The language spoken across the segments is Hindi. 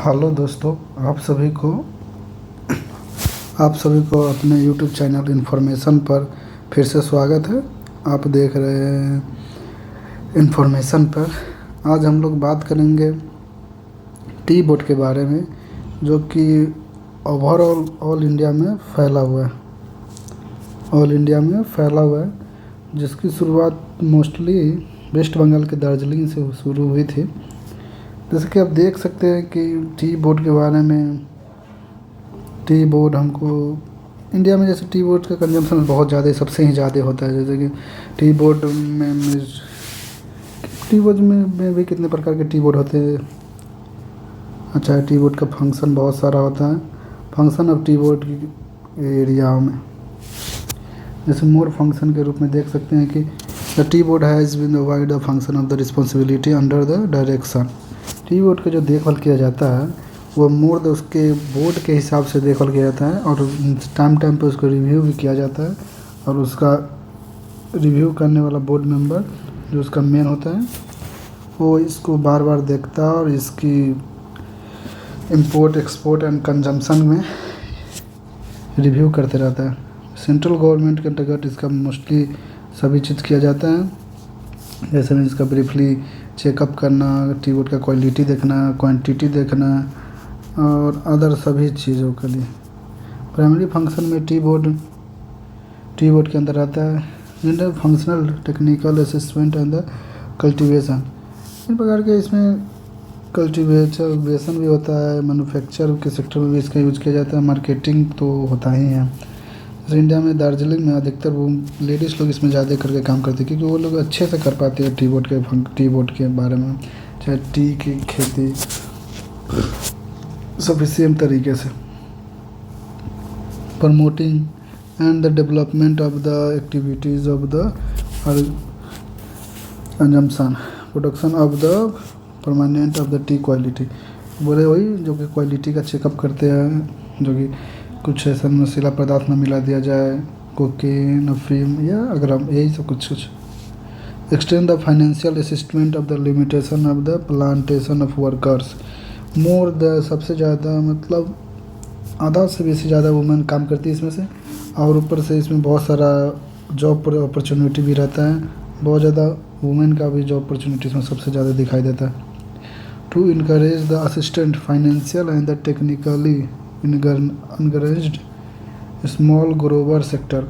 हेलो दोस्तों, आप सभी को अपने यूट्यूब चैनल इन्फॉर्मेशन पर फिर से स्वागत है। आप देख रहे हैं इन्फॉर्मेशन पर। आज हम लोग बात करेंगे टी बोर्ड के बारे में, जो कि ओवरऑल ऑल इंडिया में फैला हुआ है। जिसकी शुरुआत मोस्टली वेस्ट बंगाल के दार्जिलिंग से शुरू हुई थी। जैसे कि आप देख सकते हैं कि टी बोर्ड के बारे में, टी बोर्ड हमको इंडिया में, जैसे टी बोर्ड का कंजम्पशन बहुत ज़्यादा, सबसे ही ज़्यादा होता है। जैसे कि टी बोर्ड में भी कितने प्रकार के टी बोर्ड होते हैं। अच्छा, टी बोर्ड का फंक्शन बहुत सारा होता है। फंक्शन ऑफ टी बोर्ड की एरिया में जैसे मोर फंक्शन के रूप में देख सकते हैं कि the tea board has been divide the function of the responsibility under the direction. Tea board का जो देखभाल किया जाता है वो मोर उसके बोर्ड के हिसाब से देखभाल किया जाता है, और टाइम पे उसको रिव्यू भी किया जाता है। और उसका रिव्यू करने वाला बोर्ड मेंबर जो उसका मेन होता है, वो इसको बार बार देखता है और इसकी इंपोर्ट, एक्सपोर्ट एंड कंजम्पशन में रिव्यू करते रहता है। सेंट्रल गवर्नमेंट के अंतर्गत इसका मोस्टली सभी चीज़ किया जाता है। जैसे में इसका ब्रीफली चेकअप करना, टी बोर्ड का क्वालिटी देखना, क्वांटिटी देखना और अदर सभी चीज़ों के लिए। प्राइमरी फंक्शन में टी बोर्ड के अंदर आता है general functional, technical assessment and the cultivation. इन प्रकार के इसमें कल्टीवेशन भी होता है, मैन्युफैक्चर के सेक्टर में भी इसका यूज किया जाता है, मार्केटिंग तो होता ही है। जैसे इंडिया में दार्जिलिंग में अधिकतर वो लेडीज़ लोग इसमें ज़्यादा करके काम करती है, क्योंकि वो लोग अच्छे से कर पाते हैं टी बोर्ड के बारे में, चाहे टी की खेती सफिशिएंट तरीके से। Promoting and the development of the activities of the consumption, production of the permanent of the T quality. बोले वही जो कि क्वालिटी का चेकअप करते हैं, जो कि कुछ ऐसा नशीला पदार्थ न मिला दिया जाए, कोकेन, अफीम या अगरम, यही सब कुछ। Extend the financial असिस्टमेंट of the limitation of the plantation of workers. More the सबसे ज़्यादा, मतलब आधा से भी ज़्यादा वुमेन काम करती है इसमें से, और ऊपर से इसमें बहुत सारा जॉब अपॉर्चुनिटी भी रहता है। बहुत ज़्यादा वुमेन का भी जॉब अपॉर्चुनिटी इसमें सबसे ज़्यादा दिखाई देता है। To encourage the assistant financial and the technically encouraged small grower sector.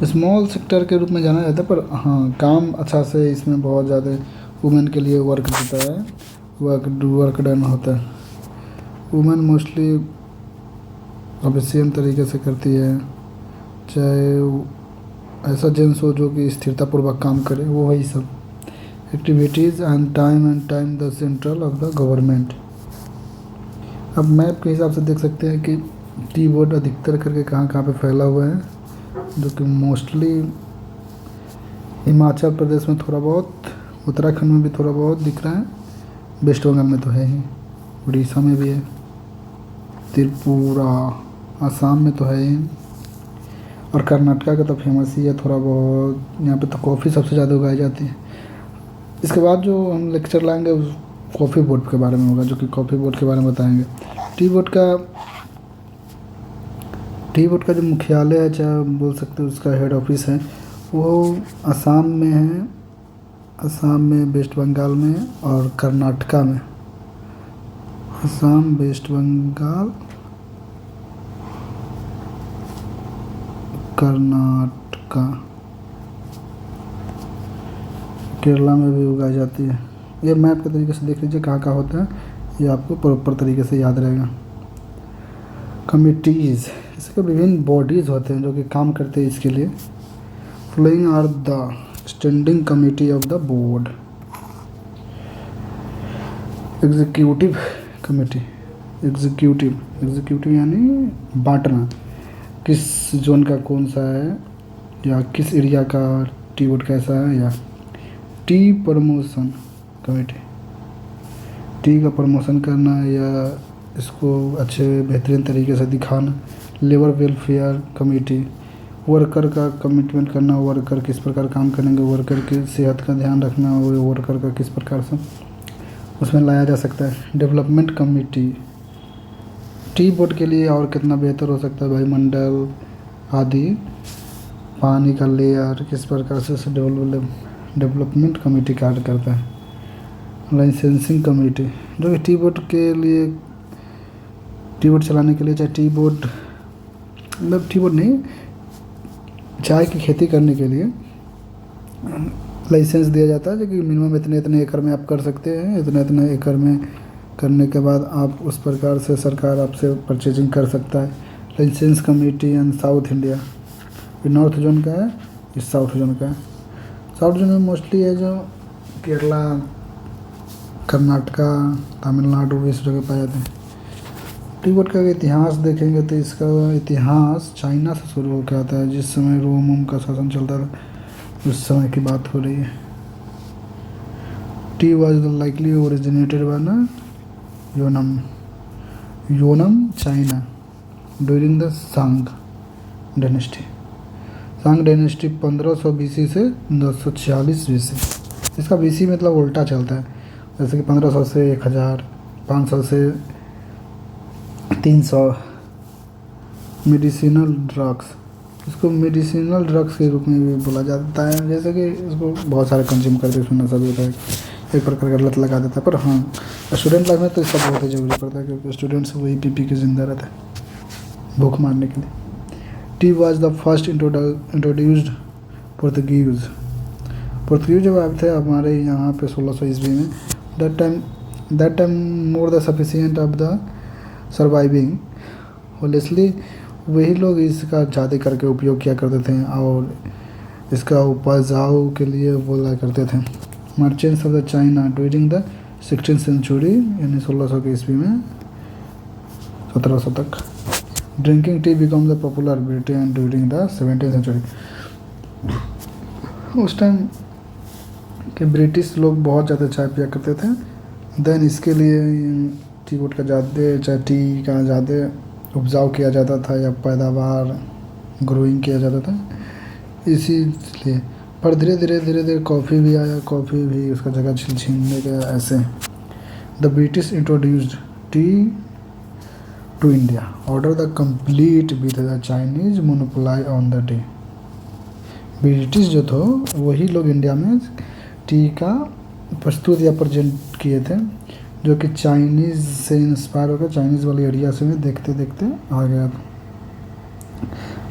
Small sector के रूप में जाना जाता है, पर हाँ, काम अच्छा से इसमें बहुत ज़्यादा वुमेन के लिए वर्क देता है, वर्क डन होता है। वुमेन मोस्टली एफिशिएंट तरीके से करती है, चाहे ऐसा जेंट्स हो जो कि स्थिरतापूर्वक काम करे, वो वही सब activities and time the central of the government. अब मैप के हिसाब से देख सकते हैं कि टी बोर्ड अधिकतर करके कहाँ पे फैला हुआ है, जो कि मोस्टली हिमाचल प्रदेश में थोड़ा बहुत, उत्तराखंड में भी थोड़ा बहुत दिख रहा है, वेस्ट बंगाल में तो है ही, उड़ीसा में भी है, त्रिपुरा, आसाम में तो है ही, और कर्नाटका का तो फेमस ही है थोड़ा बहुत। यहाँ पे तो कॉफ़ी सबसे ज़्यादा उगाई जाती है। इसके बाद जो हम लेक्चर लाएंगे कॉफ़ी बोर्ड के बारे में होगा, जो कि कॉफ़ी बोर्ड के बारे में बताएंगे। टी बोर्ड का जो मुख्यालय है, चाहे बोल सकते हैं उसका हेड ऑफिस है, वो असम में है, असम में, वेस्ट बंगाल में और कर्नाटका में। असम, वेस्ट बंगाल, कर्नाटका, केरला में भी उगाई जाती है। ये मैप के तरीके से देख लीजिए कहाँ होता है, ये आपको प्रॉपर तरीके से याद रहेगा। कमिटीज़, इसके विभिन्न बॉडीज़ होते हैं जो कि काम करते हैं इसके लिए। Following are the standing committee of the board. Executive committee, executive यानी बांटना, किस जोन का कौन सा है, या किस एरिया का टी बोर्ड कैसा है। या टी प्रमोशन कमेटी, टी का प्रमोशन करना या इसको अच्छे बेहतरीन तरीके से दिखाना। लेबर वेलफेयर कमेटी, वर्कर का कमिटमेंट करना, वर्कर किस प्रकार काम करेंगे, वर्कर की सेहत का ध्यान रखना, और वर्कर का किस प्रकार से उसमें लाया जा सकता है। डेवलपमेंट कमेटी टी बोर्ड के लिए और कितना बेहतर हो सकता है, वायुमंडल आदि, पानी का लेयर, किस प्रकार से डेवलपमेंट कमेटी कार्य करता है। लाइसेंसिंग कमेटी जो कि टी बोर्ड के लिए, टी बोर्ड चलाने के लिए, चाहे टी बोर्ड मतलब टी बोर्ड नहीं, चाय की खेती करने के लिए लाइसेंस दिया जाता है, जो कि मिनिमम इतने इतने एकड़ में आप कर सकते हैं। इतने इतने एकड़ में करने के बाद आप उस प्रकार से सरकार आपसे परचेजिंग कर सकता है। Licence committee and South India, ये नॉर्थ जोन का है, ये साउथ जोन का है। साउथ जोन में मोस्टली है जो केरला, कर्नाटका, तमिलनाडु इस जगह पाए जाते हैं। टी बोर्ड का इतिहास देखेंगे तो इसका इतिहास चाइना से शुरू होकर आता है। जिस समय रोम का शासन चलता था उस समय की बात हो रही है। Tea was the likely originated by ना Yunnan China during the Song dynasty. Song dynasty 1500 BC से 1046 BC। इसका BC मतलब उल्टा चलता है, जैसे कि 1500 से 1000, 500 से 300। मेडिसिनल ड्रग्स, इसको मेडिसिनल ड्रग्स के रूप में भी बोला जाता है, जैसे कि इसको बहुत सारे कंज्यूम करते हैं, सुनना सभी होता है, एक प्रकार का लत लगा देता है। पर हाँ, स्टूडेंट लाइफ में तो इसका बहुत ही ज़रूरी पड़ता है, क्योंकि स्टूडेंट्स वही पी के ज़िंदा रहता है भूख मारने के लिए। Tea was the first introduced Portuguese. Portuguese जब आए थे हमारे यहाँ पे 1600 ईस्वी में, that time more the sufficient of the surviving wholesale, वही लोग इसका ज़्यादा करके उपयोग किया करते थे और इसका उपजाऊ के लिए बोला करते थे। Merchants of the China during the 16th century, यानी 1600 के ईस्वी में 1700 तक। Drinking tea become the popular Britain during the 17th century. उस टाइम के ब्रिटिश लोग बहुत ज़्यादा चाय पिया करते थे। देन इसके लिए टी बोर्ड का ज़्यादा, चाहे टी का ज़्यादा उपजाऊ किया जाता था या पैदावार ग्रोइंग किया जाता था, इसीलिए। पर धीरे धीरे कॉफ़ी भी आया, कॉफ़ी भी उसका जगह छीनने का। ऐसे the British introduced tea to India, order the complete with the Chinese monopoly on the tea. British जो था वही लोग इंडिया में टी का प्रस्तुत या प्रेजेंट किए थे, जो कि चाइनीज़ से इंस्पायर होकर चाइनीज़ वाली एरिया से भी देखते देखते आ गया था।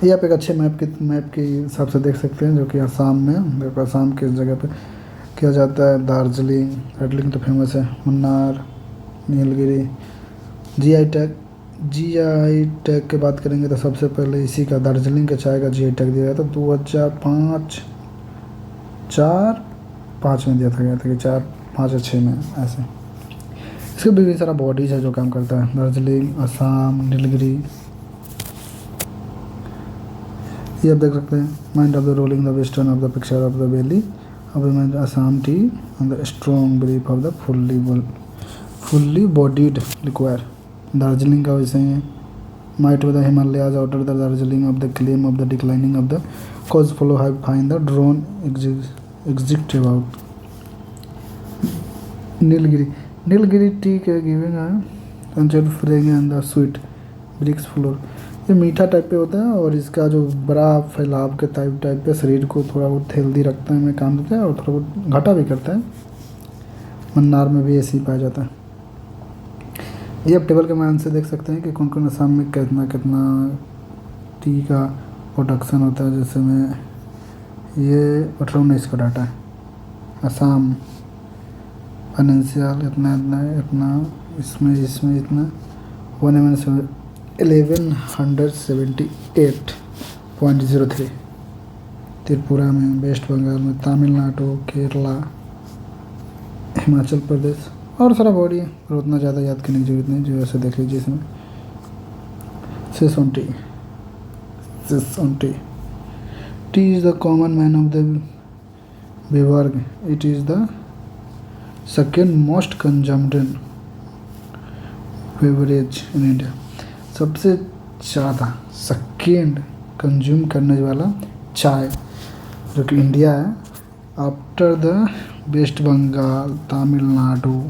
ये आप एक अच्छे मैप के हिसाब से देख सकते हैं, जो कि आसाम में, देखो आसाम किस जगह पे किया जाता है। दार्जिलिंग तो फेमस है, मुन्नार, नीलगिरी। जीआई टैग की बात करेंगे तो सबसे पहले इसी का, दार्जिलिंग के चाय का जीआई टैग दिया गया था 2005 में दिया था गया था कि 4, 5 या 6 में ऐसे। इसके भी सारा बॉडीज है जो काम करता है। दार्जिलिंग, असम, नीलगिरी, ये आप देख सकते हैं। Mind of the rolling the western of the picture of the valley of the Assam tea and the strong brief of the fully bodied liquor. Darjeeling का वैसे ही है। Might of the Himalayas outer the Darjeeling of the claim of the declining of the cause follow high fine the drone exit about. Nilgiri tea के giving fringe and the sweet brisk floor. ये मीठा टाइप पे होता है और इसका जो बड़ा फैलाव के टाइप पे शरीर को थोड़ा बहुत हेल्दी रखता है में काम देता है और थोड़ा बहुत घाटा भी करता है। मन्नार में भी ऐसे ही पाया जाता है। ये आप टेबल के मान से देख सकते हैं कि कौन कौन असम में कितना कितना टी का प्रोडक्शन होता है। जैसे में ये 18-19 का डाटा है। असम फाइनेंशियल इतना इसमें इतना 1178.03। त्रिपुरा में, वेस्ट बंगाल में, तमिलनाडु, केरला, हिमाचल प्रदेश और सारा बॉडी है, और उतना ज़्यादा याद करने की जरूरत नहीं, जो ऐसे देख लीजिए इसमें। सेसोन tea tea is the common man of the विवर्ग। It is the second most consumed beverage in India. सबसे ज़्यादा सेकेंड कंज्यूम करने वाला चाय जो कि इंडिया है, after the West Bengal, Tamil Nadu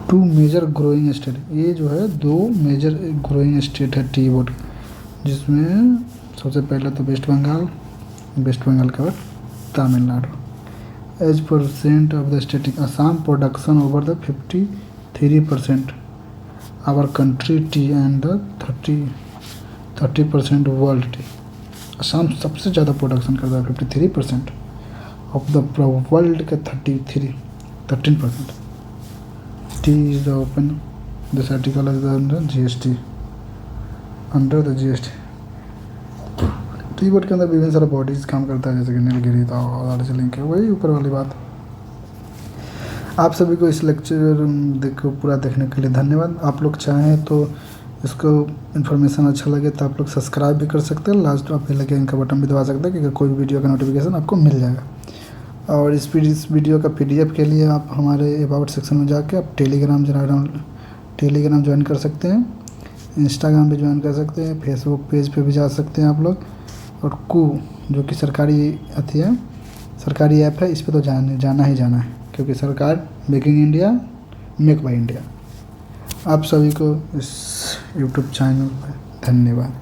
two major growing state, ये जो है 2 मेजर ग्रोइंग स्टेट है टी बोर्ड, जिसमें सबसे पहले तो वेस्ट बंगाल के बाद Tamil Nadu. As percent of the state Assam production over the 53%, our country tea and the 30% world tea. Assam सबसे ज़्यादा प्रोडक्शन करता है 53% ऑफ द वर्ल्ड का 13%। T is the open this article is under GST. T board के अंदर विभिन्न सारे बॉडीज काम करता है, जैसे कि नीलगिरी, दार्जिलिंग, वही ऊपर वाली बात। आप सभी को इस लेक्चर पूरा देखने के लिए धन्यवाद। आप लोग चाहें तो इसको इन्फॉर्मेशन अच्छा लगे तो आप लोग सब्सक्राइब भी कर सकते हैं, लास्ट आप बेल आइकन का बटन भी दबा सकते हैं, क्योंकि कोई भी वीडियो का नोटिफिकेशन आपको मिल जाएगा। और इस वीडियो का PDF के लिए आप हमारे अबाउट सेक्शन में जाके आप टेलीग्राम ज्वाइन कर सकते हैं, इंस्टाग्राम पे ज्वाइन कर सकते हैं, फेसबुक पेज पे भी जा सकते हैं आप लोग। और जो कि सरकारी ऐप है, इस पे तो जाना ही जाना है, क्योंकि सरकार making India make by India. आप सभी को इस YouTube चैनल पर धन्यवाद।